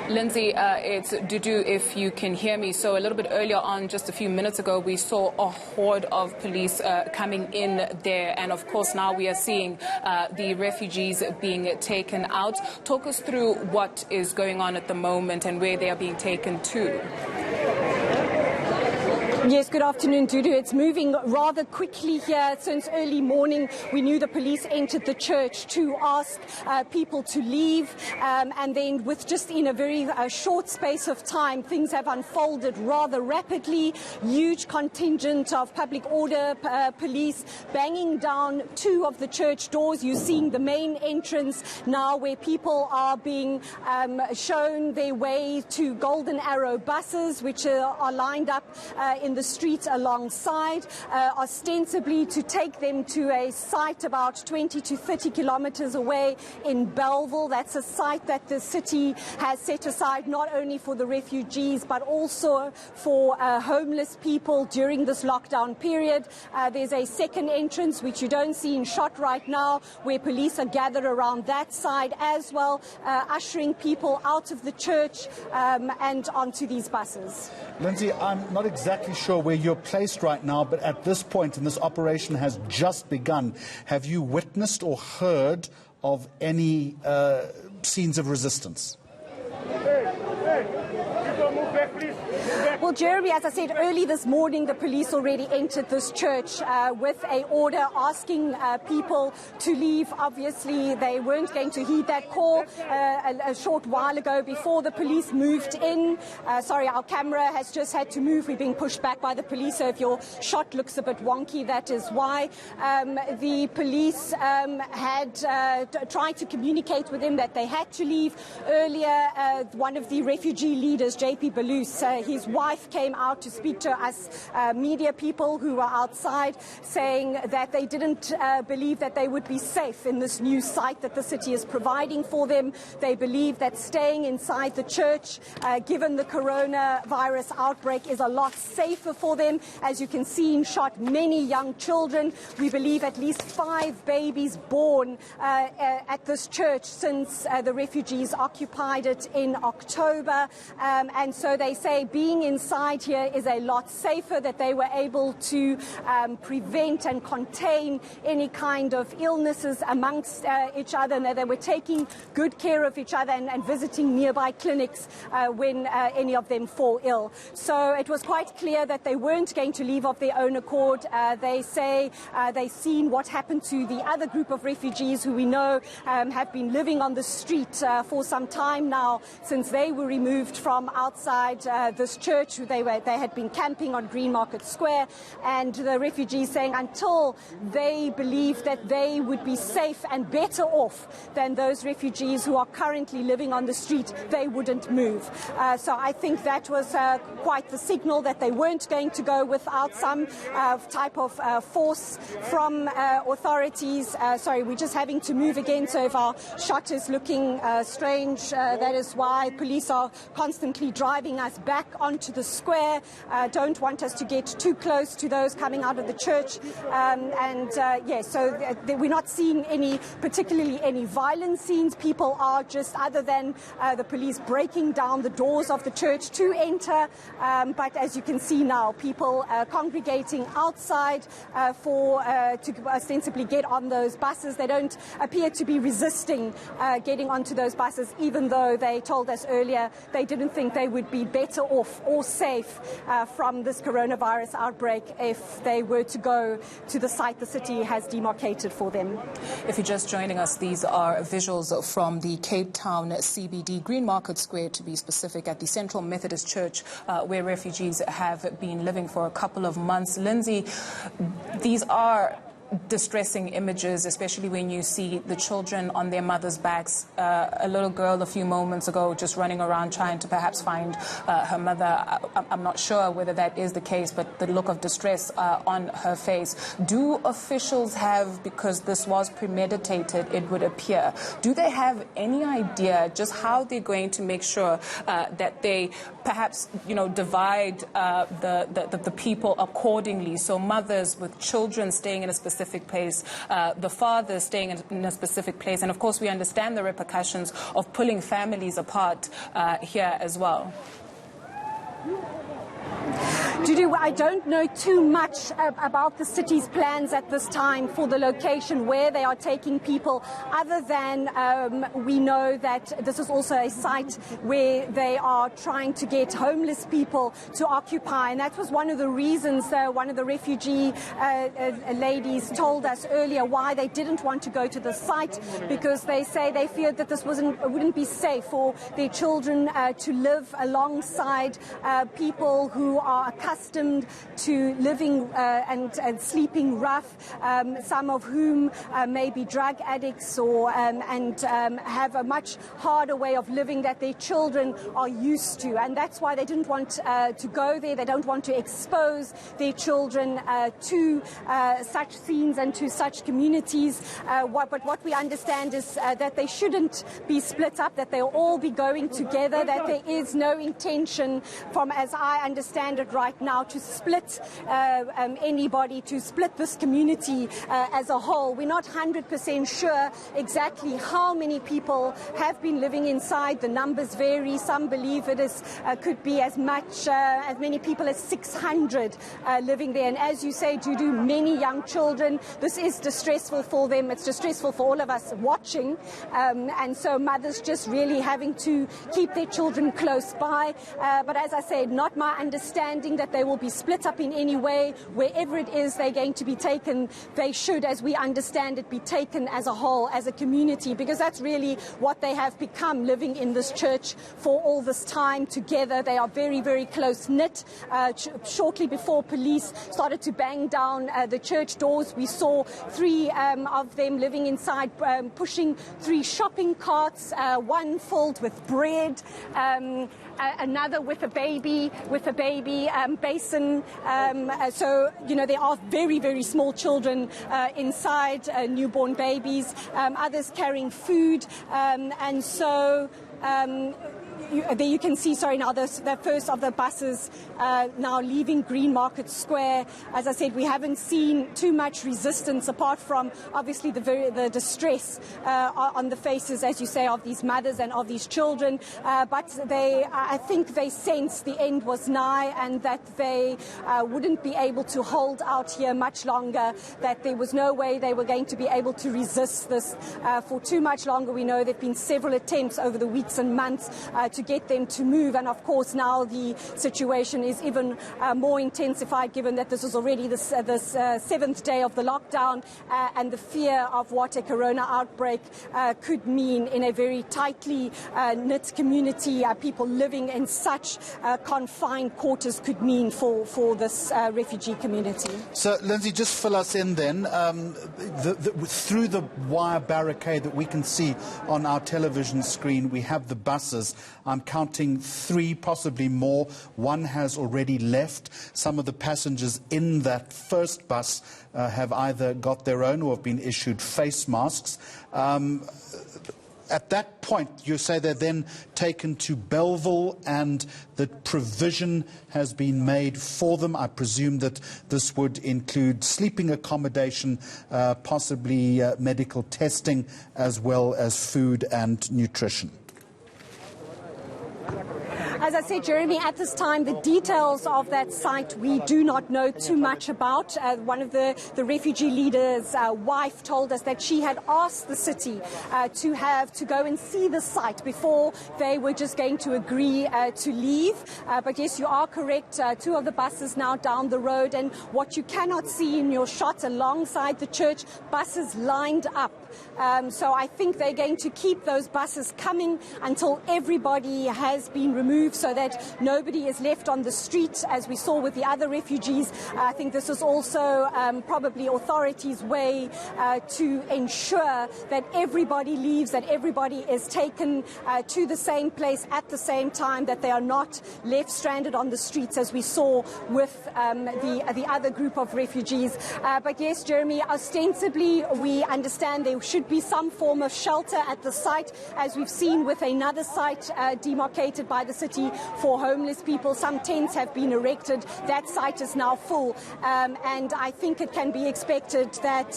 Lindsay, it's Dudu, if you can hear me. So a little bit earlier on, just a few minutes ago, we saw a horde of police coming in there. And of course, now we are seeing the refugees being taken out. Talk us through what is going on at the moment and where they are being taken to. Yes, good afternoon, Dudu. It's moving rather quickly here. Since early morning, we knew the police entered the church to ask people to leave. And then with just in a very short space of time, things have unfolded rather rapidly. Huge contingent of public order police banging down two of the church doors. You're seeing the main entrance now where people are being shown their way to Golden Arrow buses, which are lined up in the street alongside, ostensibly to take them to a site about 20 to 30 kilometers away in Belleville. That's a site that the city has set aside not only for the refugees but also for homeless people during this lockdown period. There's a second entrance which you don't see in shot right now, where police are gathered around that side as well, ushering people out of the church and onto these buses. Lindsay, I'm not exactly sure where you're placed right now, but at this point, and this operation has just begun, have you witnessed or heard of any scenes of resistance? Well, Jeremy, as I said early this morning, the police already entered this church with an order asking people to leave. Obviously, they weren't going to heed that call a short while ago before the police moved in. Sorry, our camera has just had to move. We're being pushed back by the police, so if your shot looks a bit wonky, that is why. The police had tried to communicate with them that they had to leave. Earlier, one of the refugee leaders, JP Balus, his wife came out to speak to us media people who were outside, saying that they didn't believe that they would be safe in this new site that the city is providing for them. They believe that staying inside the church, given the coronavirus outbreak, is a lot safer for them. As you can see in shot, many young children. We believe at least 5 babies born at this church since the refugees occupied it in October. And so they say being inside here is a lot safer, that they were able to prevent and contain any kind of illnesses amongst each other, and that they were taking good care of each other and visiting nearby clinics when any of them fall ill. So it was quite clear that they weren't going to leave of their own accord. They say they've seen what happened to the other group of refugees who we know have been living on the street for some time now, since they were removed from outside this church. They had been camping on Green Market Square, and the refugees saying until they believed that they would be safe and better off than those refugees who are currently living on the street, they wouldn't move. So I think that was quite the signal that they weren't going to go without some type of force from authorities. Sorry, we're just having to move again, so if our shot is looking strange, that is why police are constantly driving us back onto the square. Don't want us to get too close to those coming out of the church. So we're not seeing particularly any violent scenes. People are just, other than the police breaking down the doors of the church to enter. But as you can see now, people congregating outside to ostensibly get on those buses. They don't appear to be resisting getting onto those buses, even though they told us earlier they didn't think they would be better off or safe from this coronavirus outbreak if they were to go to the site the city has demarcated for them. If you're just joining us, these are visuals from the Cape Town CBD, Green Market Square to be specific, at the Central Methodist Church, where refugees have been living for a couple of months. Lindsay, these are distressing images, especially when you see the children on their mothers' backs. A little girl a few moments ago just running around trying to perhaps find her mother. I'm not sure whether that is the case, but the look of distress on her face. Do officials have, because this was premeditated, it would appear, do they have any idea just how they're going to make sure that they perhaps, divide the people accordingly? So mothers with children staying in a specific specific place, the father staying in a specific place. And of course, we understand the repercussions of pulling families apart here as well. Dudu, I don't know too much about the city's plans at this time for the location where they are taking people, other than we know that this is also a site where they are trying to get homeless people to occupy. And that was one of the reasons one of the refugee ladies told us earlier why they didn't want to go to the site, because they say they feared that this wouldn't be safe for their children to live alongside people who are accustomed to living and sleeping rough, some of whom may be drug addicts or and have a much harder way of living that their children are used to. And that's why they didn't want to go there. They don't want to expose their children to such scenes and to such communities. But what we understand is that they shouldn't be split up, that they'll all be going together, that there is no intention from, as I understand it right now, to split anybody, to split this community as a whole. We're not 100% sure exactly how many people have been living inside. The numbers vary. Some believe it is could be as many people as 600 living there. And as you say, Dudu, many young children. This is distressful for them. It's distressful for all of us watching. And so mothers just really having to keep their children close by. But as I said, not my understanding that they will be split up in any way. Wherever it is they're going to be taken, they should, as we understand it, be taken as a whole, as a community, because that's really what they have become, living in this church for all this time together. They are very, very close-knit. Shortly before police started to bang down the church doors, we saw three of them living inside, pushing 3 shopping carts, one filled with bread, another with a baby basin. So, you know, there are very, very small children inside, newborn babies, others carrying food. And so there you can see, now the first of the buses now leaving Green Market Square. As I said, we haven't seen too much resistance, apart from obviously the distress on the faces, as you say, of these mothers and of these children. But I think they sensed the end was nigh, and that they wouldn't be able to hold out here much longer, that there was no way they were going to be able to resist this for too much longer. We know there have been several attempts over the weeks and months to get them to move, and of course now the situation is even more intensified, given that this is already the 7th day of the lockdown, and the fear of what a corona outbreak could mean in a very tightly knit community. People living in such confined quarters could mean for this refugee community. So, Lindsay, just fill us in then. Through the wire barricade that we can see on our television screen, we have the buses. I'm counting 3, possibly more. One has already left. Some of the passengers in that first bus have either got their own or have been issued face masks. At that point, you say they're then taken to Belleville and the provision has been made for them. I presume that this would include sleeping accommodation, possibly medical testing, as well as food and nutrition. As I said, Jeremy, at this time, the details of that site we do not know too much about. One of the refugee leaders' wife told us that she had asked the city to go and see the site before they were just going to agree to leave. But yes, you are correct. 2 of the buses now down the road, and what you cannot see in your shot alongside the church, buses lined up. So I think they're going to keep those buses coming until everybody has been removed, so that nobody is left on the street, as we saw with the other refugees. I think this is also probably authorities' way to ensure that everybody leaves, that everybody is taken to the same place at the same time, that they are not left stranded on the streets, as we saw with the other group of refugees. But yes, Jeremy, ostensibly we understand there should be some form of shelter at the site, as we've seen with another site demarcated by the city for homeless people. Some tents have been erected. That site is now full, and I think it can be expected that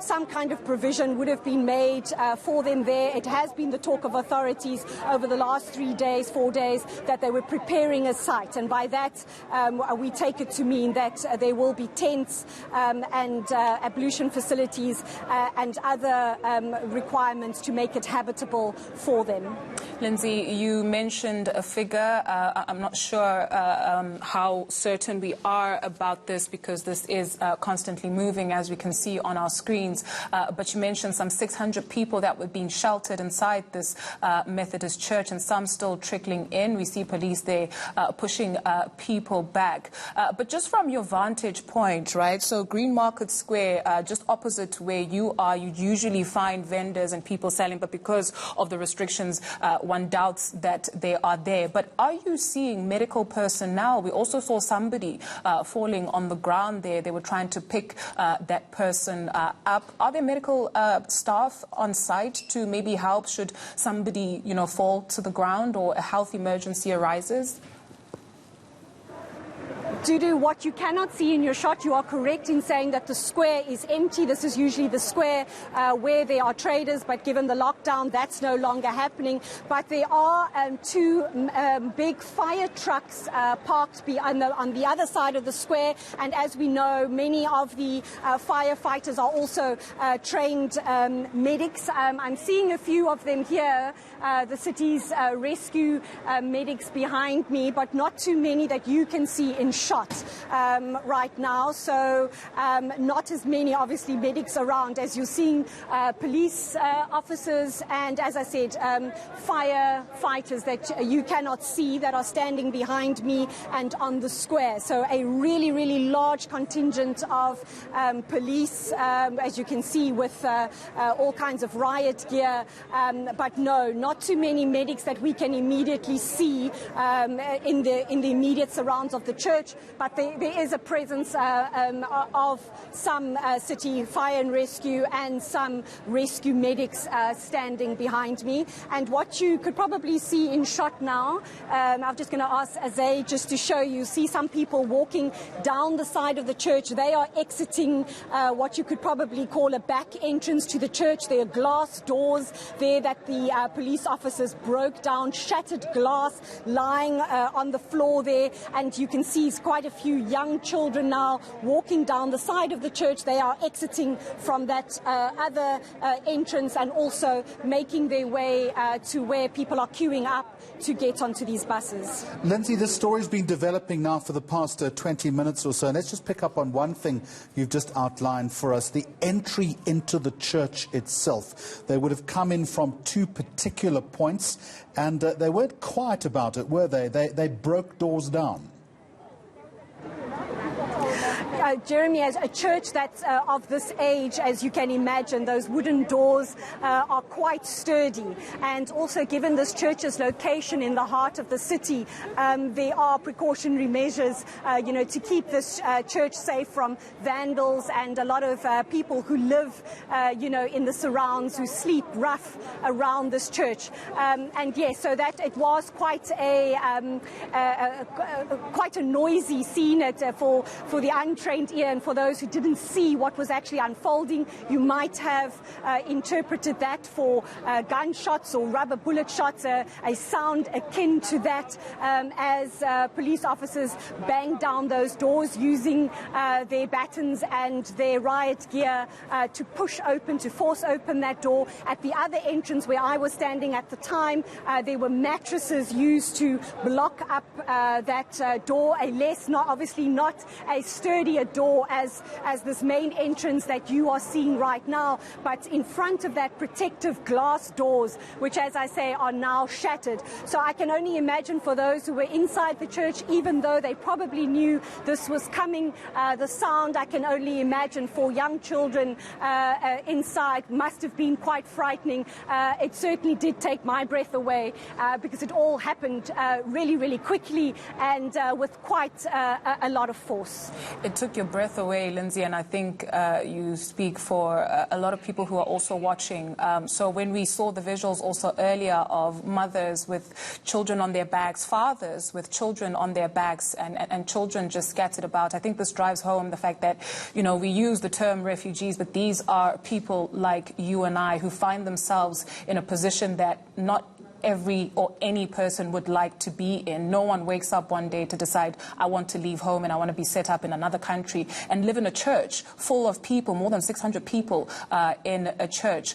some kind of provision would have been made for them there. It has been the talk of authorities over the last 4 days, that they were preparing a site, and by that we take it to mean that there will be tents and ablution facilities and other requirements to make it habitable for them. Lindsay, you mentioned a figure. I'm not sure how certain we are about this, because this is constantly moving, as we can see on our screens. But you mentioned some 600 people that were being sheltered inside this Methodist church, and some still trickling in. We see police there pushing people back. But just from your vantage point, right, so Green Market Square, just opposite where you are, you usually find vendors and people selling, but because of the restrictions, one doubts that they are there. But are you seeing medical personnel? We also saw somebody falling on the ground there. They were trying to pick that person up. Are there medical staff on site to maybe help should somebody, fall to the ground or a health emergency arises? Dudu, what you cannot see in your shot, you are correct in saying that the square is empty. This is usually the square where there are traders, but given the lockdown, that's no longer happening. But there are two big fire trucks parked on the other side of the square, and as we know, many of the firefighters are also trained medics. I'm seeing a few of them here, the city's rescue medics behind me, but not too many that you can see in shot right now. So not as many, obviously, medics around as you're seeing police officers and, as I said, firefighters that you cannot see that are standing behind me and on the square. So a really, really large contingent of police, as you can see, with all kinds of riot gear. But no, not too many medics that we can immediately see in the immediate surrounds of the church. But there is a presence of some city fire and rescue and some rescue medics standing behind me. And what you could probably see in shot now, I'm just going to ask Azay just to show you, see some people walking down the side of the church. They are exiting what you could probably call a back entrance to the church. There are glass doors there that the police officers broke down, shattered glass lying on the floor there, and you can see quite a few young children now walking down the side of the church. They are exiting from that other entrance and also making their way to where people are queuing up to get onto these buses. Lindsay, this story's been developing now for the past 20 minutes or so. And let's just pick up on one thing you've just outlined for us, the entry into the church itself. They would have come in from two particular points, and they weren't quiet about it, were they? They broke doors down. Jeremy, as a church that's of this age, as you can imagine, those wooden doors are quite sturdy. And also, given this church's location in the heart of the city, there are precautionary measures, to keep this church safe from vandals and a lot of people who live, in the surrounds, who sleep rough around this church. And yes, so that it was quite a noisy scene for the untrained ear, and for those who didn't see what was actually unfolding, you might have interpreted that for gunshots or rubber bullet shots, a sound akin to that, as police officers banged down those doors using their batons and their riot gear to force open that door. At the other entrance where I was standing at the time, there were mattresses used to block up that door, obviously not a sturdier door as this main entrance that you are seeing right now, but in front of that, protective glass doors, which, as I say, are now shattered. So I can only imagine for those who were inside the church, even though they probably knew this was coming, the sound, I can only imagine for young children inside must have been quite frightening. It certainly did take my breath away because it all happened really, really quickly and with quite a lot of force. It took took your breath away, Lindsay, and I think you speak for a lot of people who are also watching. So when we saw the visuals also earlier of mothers with children on their backs, fathers with children on their backs, and children just scattered about, I think this drives home the fact that, you know, we use the term refugees, but these are people like you and I who find themselves in a position that not every or any person would like to be in. No one wakes up one day to decide, I want to leave home and I want to be set up in another country and live in a church full of people, more than 600 people in a church.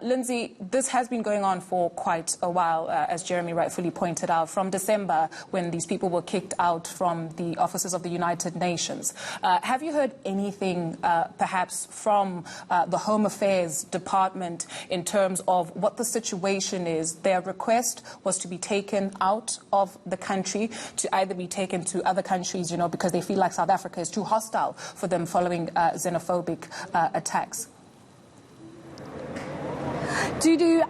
Lindsay, this has been going on for quite a while, as Jeremy rightfully pointed out, from December when these people were kicked out from the offices of the United Nations. Have you heard anything perhaps from the Home Affairs Department in terms of what the situation is? Their request was to be taken out of the country, to either be taken to other countries, you know, because they feel like South Africa is too hostile for them following xenophobic attacks. Dudu,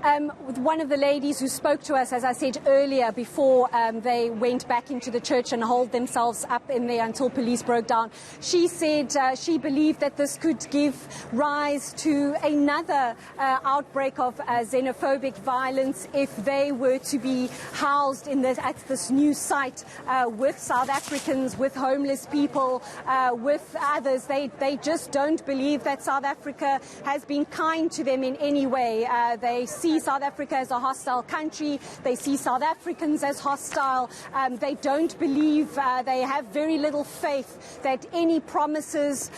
one of the ladies who spoke to us, as I said earlier, before they went back into the church and holed themselves up in there until police broke down, she said she believed that this could give rise to another outbreak of xenophobic violence if they were to be housed at this new site with South Africans, with homeless people, with others. They just don't believe that South Africa has been kind to them in any way. They see South Africa as a hostile country. They see South Africans as hostile. They don't believe, they have very little faith that any promises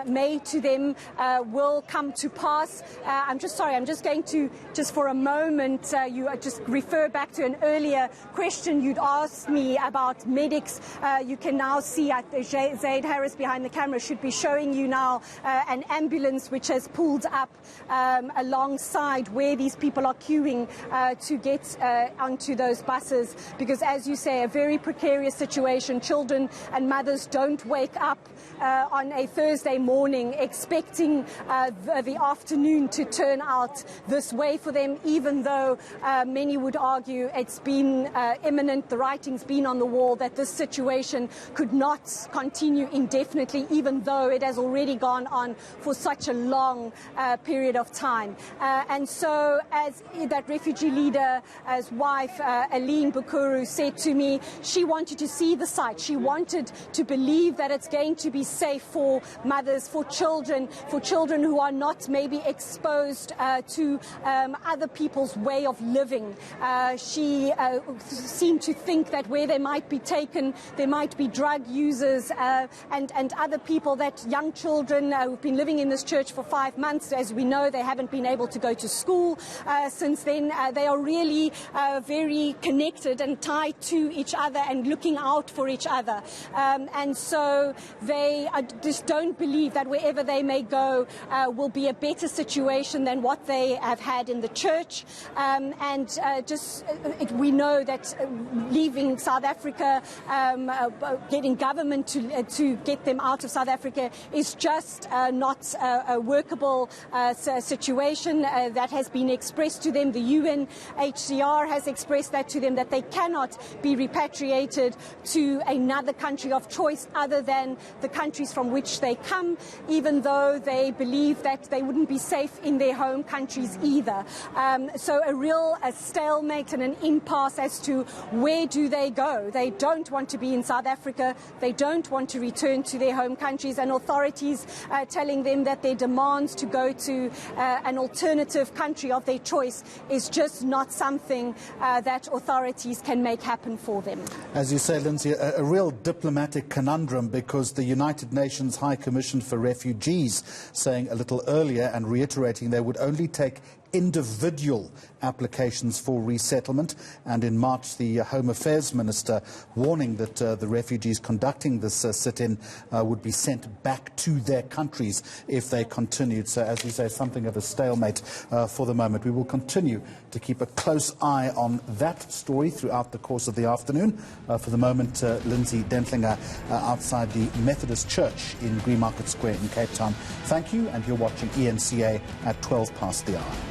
made to them will come to pass. I'm just going to, just for a moment, you just refer back to an earlier question you'd asked me about medics. You can now see, Zaid Harris behind the camera should be showing you now an ambulance which has pulled up alongside where these people are queuing to get onto those buses, because, as you say, a very precarious situation. Children and mothers don't wake up on a Thursday morning expecting the afternoon to turn out this way for them, even though many would argue it's been imminent, the writing's been on the wall, that this situation could not continue indefinitely, even though it has already gone on for such a long period of time. And so, as that refugee leader's wife, Aline Bukuru, said to me, she wanted to see the site. She wanted to believe that it's going to be safe for mothers, for children who are not maybe exposed to other people's way of living. She seemed to think that where they might be taken, there might be drug users and other people, that young children who've been living in this church for 5 months, as we know, they haven't been able to go to school since then. They are really very connected and tied to each other and looking out for each other. And so they just don't believe that wherever they may go will be a better situation than what they have had in the church. We know that leaving South Africa, getting government to get them out of South Africa is just not a workable situation. That has been expressed to them. The UNHCR has expressed that to them, that they cannot be repatriated to another country of choice other than the countries from which they come, even though they believe that they wouldn't be safe in their home countries either. So a real stalemate and an impasse as to where do they go. They don't want to be in South Africa. They don't want to return to their home countries, and authorities telling them that their demands to go to an alternative country of their choice is just not something that authorities can make happen for them. As you say, Lindsay, a real diplomatic conundrum, because the United Nations High Commission for Refugees saying a little earlier and reiterating they would only take individual applications for resettlement, and in March the Home Affairs Minister warning that the refugees conducting this sit-in would be sent back to their countries if they continued. So, as we say, something of a stalemate for the moment. We will continue to keep a close eye on that story throughout the course of the afternoon. For the moment, Lindsay Dentlinger outside the Methodist Church in Greenmarket Square in Cape Town. Thank you, and you're watching ENCA at 12 past the hour.